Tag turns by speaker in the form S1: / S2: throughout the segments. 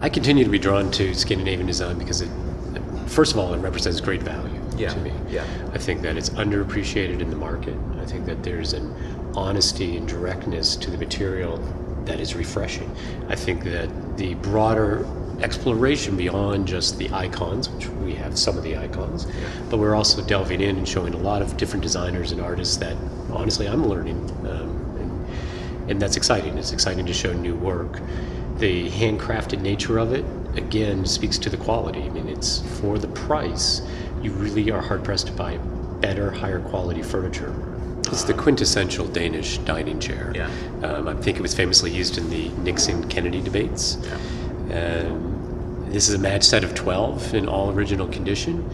S1: I continue to be drawn to Scandinavian design because first of all, it represents great value to me.
S2: Yeah.
S1: I think that it's underappreciated in the market. I think that there's an honesty and directness to the material that is refreshing. I think that the broader exploration beyond just the icons, which we have some of the icons, but we're also delving in and showing a lot of different designers and artists that honestly I'm learning, and that's exciting. It's exciting to show new work. The handcrafted nature of it, again, speaks to the quality. I mean, it's for the price, you really are hard-pressed to buy better, higher quality furniture. It's the quintessential Danish dining chair.
S2: Yeah.
S1: I think it was famously used in the Nixon-Kennedy debates.
S2: Yeah.
S1: This is a match set of 12 in all original condition.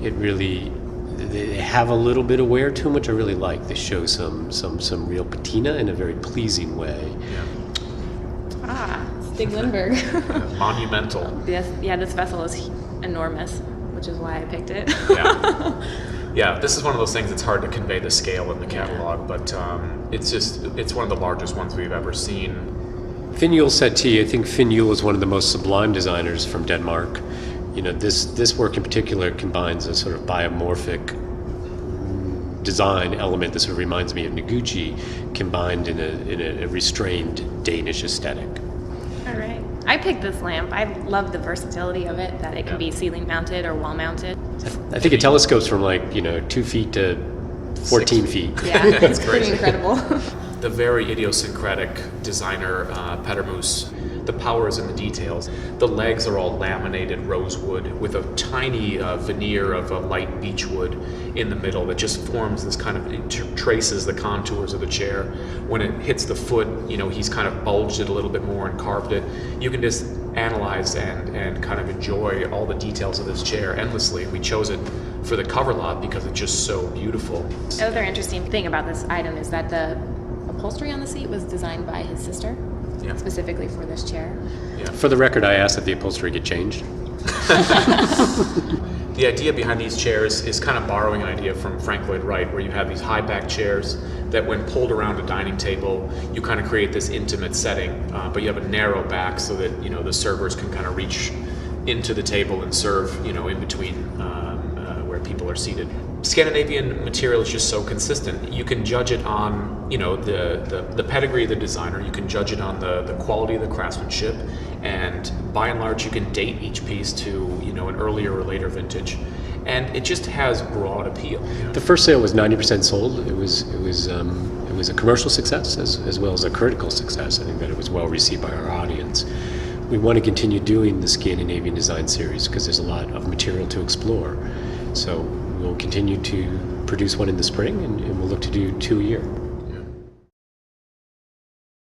S1: They have a little bit of wear to them, which I really like. They show some real patina in a very pleasing way.
S3: Yeah. Stig Lindberg.
S2: Monumental.
S3: This vessel is enormous, which is why I picked it.
S2: Yeah, this is one of those things that's hard to convey the scale in the catalog, but it's one of the largest ones we've ever seen.
S1: Finn Juhl Settee, I think Finn Juhl is one of the most sublime designers from Denmark. You know, this work in particular combines a sort of biomorphic design element that sort of reminds me of Noguchi, combined in a restrained Danish aesthetic.
S3: All right. I picked this lamp. I love the versatility of it, that it can be ceiling mounted or wall mounted.
S1: I think it telescopes from 2 feet to 14 feet.
S3: Yeah, it's pretty incredible.
S2: The very idiosyncratic designer, Pettermoos, the power is in the details. The legs are all laminated rosewood with a tiny veneer of a light beechwood in the middle that just forms this kind of, it traces the contours of the chair. When it hits the foot, he's kind of bulged it a little bit more and carved it. You can just analyze and kind of enjoy all the details of this chair endlessly. We chose it for the cover lot because it's just so beautiful.
S3: The other interesting thing about this item is that the upholstery on the seat was designed by his sister, specifically for this chair.
S1: Yeah. For the record, I asked that the upholstery get changed.
S2: The idea behind these chairs is kind of borrowing an idea from Frank Lloyd Wright, where you have these high back chairs that when pulled around a dining table, you kind of create this intimate setting, but you have a narrow back so that the servers can kind of reach into the table and serve in between where people are seated. Scandinavian material is just so consistent. You can judge it on the pedigree of the designer. You can judge it on the quality of the craftsmanship, and by and large, you can date each piece to an earlier or later vintage, and it just has broad appeal.
S1: The first sale was 90% sold. It was a commercial success as well as a critical success. I think that it was well received by our audience. We want to continue doing the Scandinavian Design series because there's a lot of material to explore. So we'll continue to produce one in the spring, and we'll look to do 2 a year.